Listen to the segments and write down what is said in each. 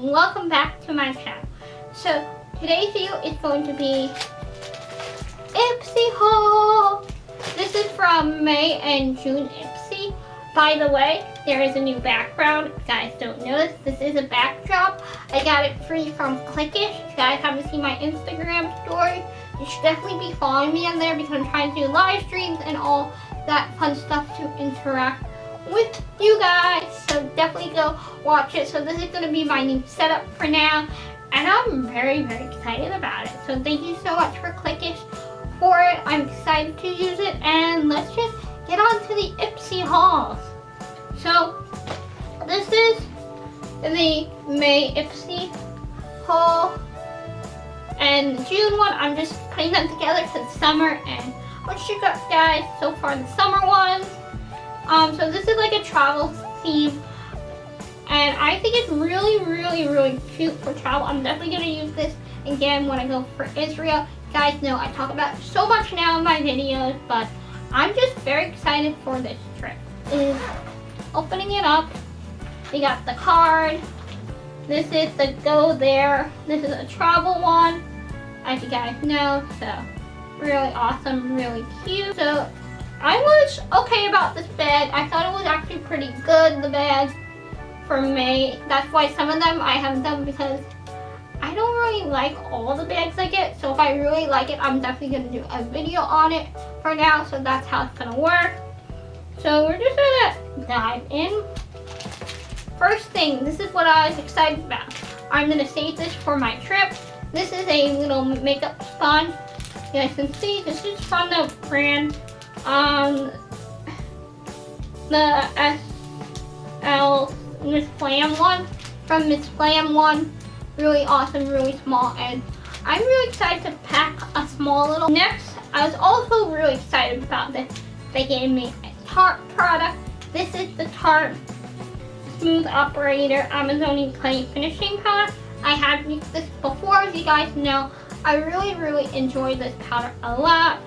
welcome back to my channel. So today's video is going to be Ipsy haul. This is from May and June Ipsy. By the way, there is a new background. If you guys don't notice, this is a backdrop. I got it free from Clickish. If you guys haven't seen my Instagram story, you should definitely be following me on there because I'm trying to do live streams and all that fun stuff to interact with you guys. So definitely go watch it. So this is going to be my new setup for now, and I'm very excited about it. So thank you so much for Clickish for it. I'm excited to use it, and let's just get on to the Ipsy hauls. So this is the May Ipsy haul, and the June one I'm just putting them together because it's summer, and I'll show you guys so far the summer ones. So this is like a travel theme, and I think it's really cute for travel. I'm definitely going to use this again when I go for Israel. You guys know I talk about it so much now in my videos, but I'm just very excited for this trip. Is opening it up, we got the card. This is the go there. This is a travel one, as you guys know, so really awesome, really cute. So I was okay about this bag. I thought it was actually pretty good, the bag for May. That's why some of them I haven't done, because I don't really like all the bags I get. So if I really like it, I'm definitely going to do a video on it for now. So that's how it's going to work. So we're just going to dive in. First thing, this is what I was excited about. I'm going to save this for my trip. This is a little makeup sponge. You guys can see this is from the brand the SL Miss Glam one, from Miss Glam one. Really awesome, really small, and I'm really excited to pack a small little. Next, I was also really excited about this. They gave me a Tarte product. This is the Tarte Smooth Operator Amazonian Clay Finishing Powder. I have used this before, as you guys know. I really enjoy this powder a lot.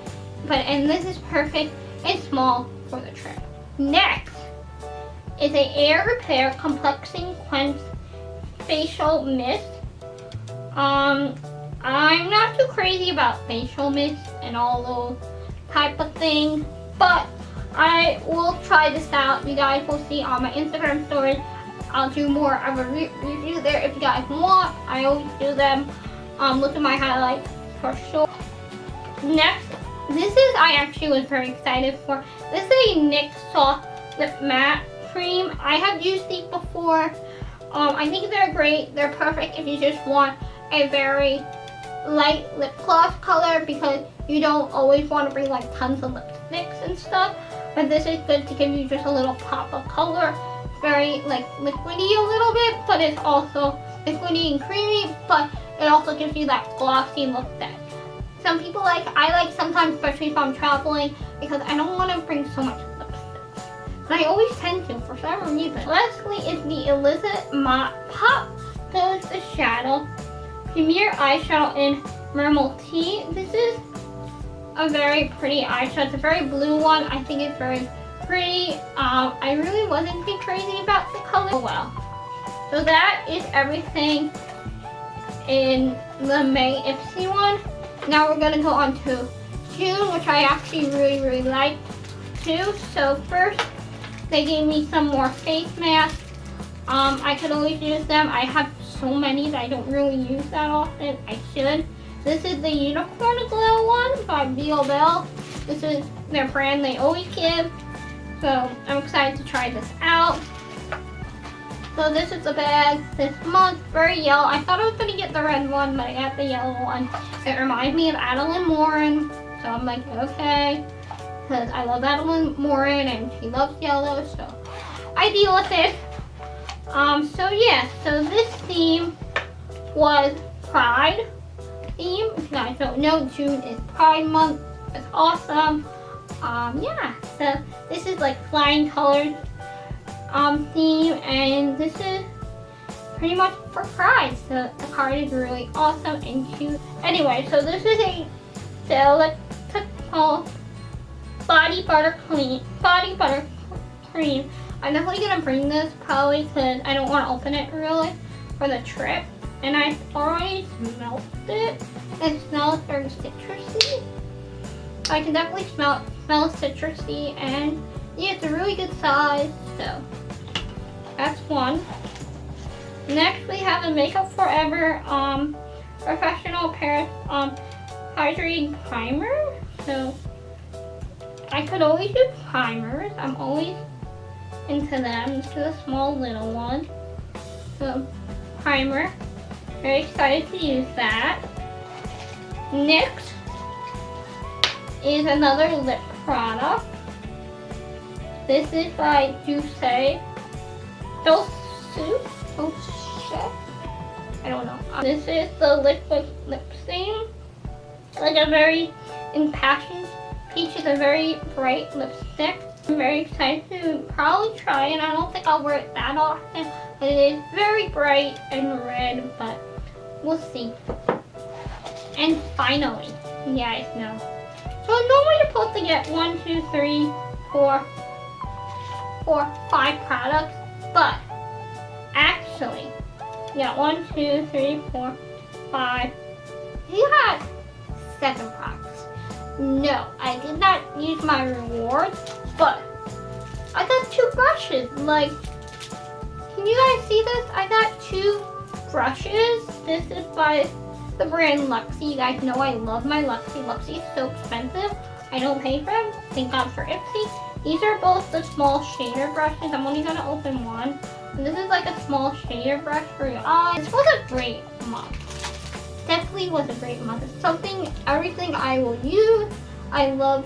And this is perfect and small for the trip. Next is a Air Repair Complexing Cleanse Facial Mist. I'm not too crazy about facial mist and all those type of things, but I will try this out. You guys will see on my Instagram story. I'll do more of a review there if you guys want. I always do them. Look at my highlights for sure. Next, this is, I actually was very excited for. This is a NYX Soft Lip Matte Cream. I have used these before. I think they're great. They're perfect if you just want a very light lip gloss color, because you don't always want to bring like tons of lipsticks and stuff. But this is good to give you just a little pop of color. Very like liquidy a little bit, but it's also liquidy and creamy, but it also gives you that glossy look that some people like. I like sometimes, especially if I'm traveling, because I don't want to bring so much lipstick. But I always tend to for some reason. Lastly is the Elizabeth Matte Pop Goes the Shadow Premier Eyeshadow in Mermal Tea. This is a very pretty eyeshadow. It's a very blue one. I think it's very pretty. I really wasn't too crazy about the color. Oh well. So that is everything in the May Ipsy one. Now we're going to go on to June, which I actually really like too. So first, they gave me some more face masks. I could always use them. I have so many that I don't really use that often. I should. This is the Unicorn Glow one by Bell. This is their brand they always give. So I'm excited to try this out. So this is the bag this month, very yellow. I thought I was gonna get the red one, but I got the yellow one. It reminds me of Adeline Morin, so I'm like, okay, because I love Adeline Morin and she loves yellow, so I deal with it. So yeah, so this theme was Pride theme. If you guys don't know, June is Pride month. It's awesome. Yeah, so this is like flying colors theme, and this is pretty much for Pride. So the card is really awesome and cute. Anyway, so this is a delicate body butter cream. I'm definitely gonna bring this probably because I don't want to open it really for the trip, and I've already smelled it. It smells very citrusy. I can definitely smell citrusy, and yeah, it's a really good size, so that's one. Next we have a Makeup Forever Professional Paris Hydrating Primer. So I could always do primers. I'm always into them. This is a small little one. So primer. Very excited to use that. Next is another lip product. This is by xoxo. I don't know. This is the liquid lip stain. Like a very impassioned peach is a very bright lipstick. I'm very excited to probably try it. I don't think I'll wear it that often, but it is very bright and red, but we'll see. And finally, you guys know. So normally you're supposed to get 1, 2, 3, 4, 5 products, but actually, you got 1, 2, 3, 4, 5. You got 7 products. No, I did not use my rewards, but I got 2 brushes. Like, can you guys see this? I got 2 brushes. This is by the brand Luxie. You guys know I love my Luxie. Luxie is so expensive. I don't pay for them. Thank God for Ipsy. These are both the small shader brushes. I'm only gonna open one. And this is like a small shader brush for your eyes. This was a great month. Definitely was a great month. It's everything I will use. I love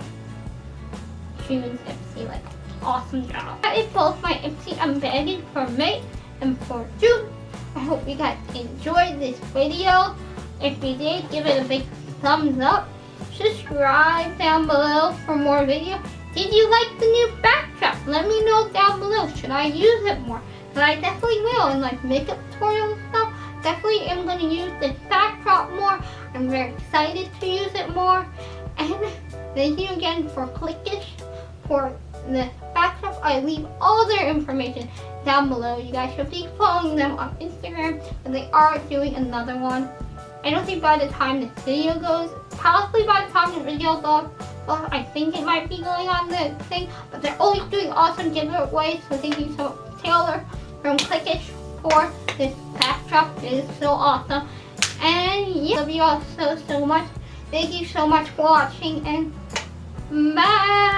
June's Ipsy. Like, awesome job. That is both my Ipsy Unbagging for May and for June. I hope you guys enjoyed this video. If you did, give it a big thumbs up. Subscribe down below for more videos. Did you like the new backdrop? Let me know down below. Should I use it more? But I definitely will in like makeup tutorials and stuff. Definitely am going to use this backdrop more. I'm very excited to use it more. And thank you again for Clickish for the backdrop. I leave all their information down below. You guys should be following them on Instagram, and they are doing another one. I don't think by the time this video goes, possibly by the time the video goes, well, I think it might be going on the thing, but they're always doing awesome giveaways. So thank you so much, Taylor from Clickish, for this backdrop. It is so awesome. And yeah, love you all so much. Thank you so much for watching, and bye.